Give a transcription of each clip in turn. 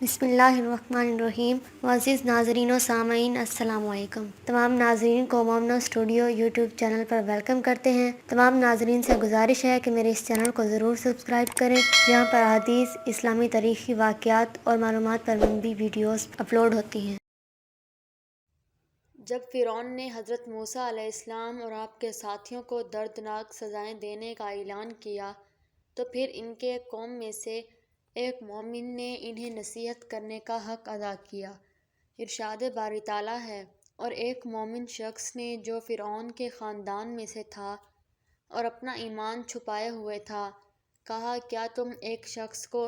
بسم اللہ الرحمن الرحیم۔ معزز ناظرین و سامعین، السلام علیکم۔ تمام ناظرین کو مومنو اسٹوڈیو یوٹیوب چینل پر ویلکم کرتے ہیں۔ تمام ناظرین سے گزارش ہے کہ میرے اس چینل کو ضرور سبسکرائب کریں، جہاں پر احادیث، اسلامی تاریخی واقعات اور معلومات پر مبنی ویڈیوز اپلوڈ ہوتی ہیں۔ جب فرعون نے حضرت موسیٰ علیہ السلام اور آپ کے ساتھیوں کو دردناک سزائیں دینے کا اعلان کیا تو پھر ان کے قوم میں سے ایک مومن نے انہیں نصیحت کرنے کا حق ادا کیا۔ ارشاد باری تعالیٰ ہے، اور ایک مومن شخص نے جو فرعون کے خاندان میں سے تھا اور اپنا ایمان چھپائے ہوئے تھا، کہا کیا تم ایک شخص کو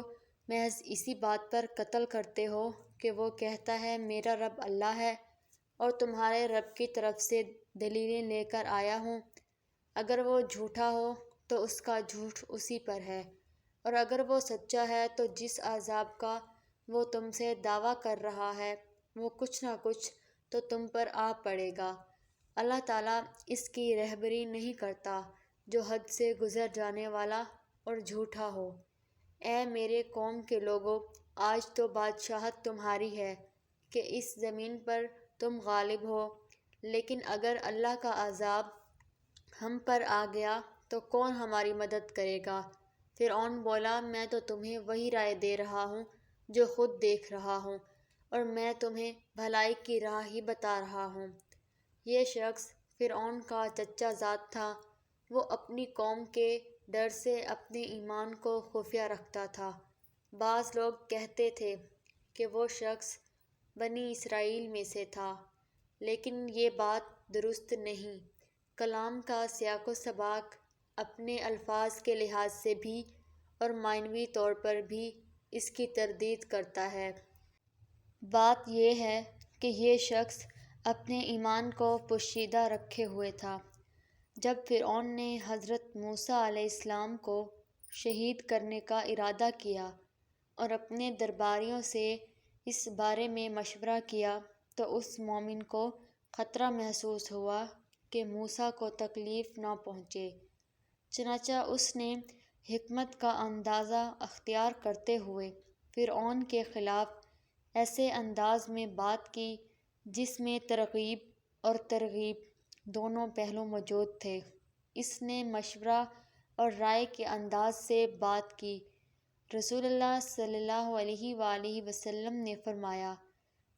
محض اسی بات پر قتل کرتے ہو کہ وہ کہتا ہے میرا رب اللہ ہے اور تمہارے رب کی طرف سے دلیلیں لے کر آیا ہوں؟ اگر وہ جھوٹا ہو تو اس کا جھوٹ اسی پر ہے، اور اگر وہ سچا ہے تو جس عذاب کا وہ تم سے دعویٰ کر رہا ہے وہ کچھ نہ کچھ تو تم پر آ پڑے گا۔ اللہ تعالیٰ اس کی رہبری نہیں کرتا جو حد سے گزر جانے والا اور جھوٹا ہو۔ اے میرے قوم کے لوگو، آج تو بادشاہت تمہاری ہے کہ اس زمین پر تم غالب ہو، لیکن اگر اللہ کا عذاب ہم پر آ گیا تو کون ہماری مدد کرے گا؟ فرعون بولا، میں تو تمہیں وہی رائے دے رہا ہوں جو خود دیکھ رہا ہوں، اور میں تمہیں بھلائی کی راہ ہی بتا رہا ہوں۔ یہ شخص فرعون کا چچا زاد تھا۔ وہ اپنی قوم کے ڈر سے اپنے ایمان کو خفیہ رکھتا تھا۔ بعض لوگ کہتے تھے کہ وہ شخص بنی اسرائیل میں سے تھا، لیکن یہ بات درست نہیں۔ کلام کا سیاق و سباق اپنے الفاظ کے لحاظ سے بھی اور معنوی طور پر بھی اس کی تردید کرتا ہے۔ بات یہ ہے کہ یہ شخص اپنے ایمان کو پوشیدہ رکھے ہوئے تھا۔ جب فرعون نے حضرت موسیٰ علیہ السلام کو شہید کرنے کا ارادہ کیا اور اپنے درباریوں سے اس بارے میں مشورہ کیا تو اس مومن کو خطرہ محسوس ہوا کہ موسیٰ کو تکلیف نہ پہنچے، چنانچہ اس نے حکمت کا اندازہ اختیار کرتے ہوئے فرعون کے خلاف ایسے انداز میں بات کی جس میں ترغیب اور ترغیب دونوں پہلو موجود تھے۔ اس نے مشورہ اور رائے کے انداز سے بات کی۔ رسول اللہ صلی اللہ علیہ وآلہ وسلم نے فرمایا،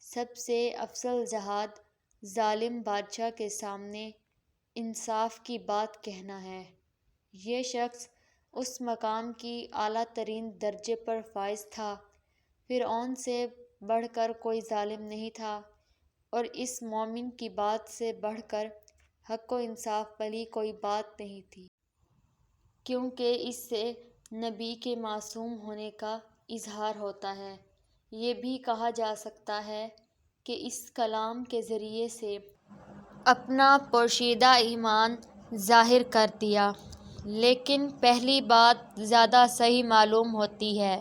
سب سے افضل جہاد ظالم بادشاہ کے سامنے انصاف کی بات کہنا ہے۔ یہ شخص اس مقام کی اعلیٰ ترین درجے پر فائز تھا۔ فرعون سے بڑھ کر کوئی ظالم نہیں تھا، اور اس مومن کی بات سے بڑھ کر حق و انصاف والی کوئی بات نہیں تھی، کیونکہ اس سے نبی کے معصوم ہونے کا اظہار ہوتا ہے۔ یہ بھی کہا جا سکتا ہے کہ اس کلام کے ذریعے سے اپنا پوشیدہ ایمان ظاہر کر دیا، لیکن پہلی بات زیادہ صحیح معلوم ہوتی ہے۔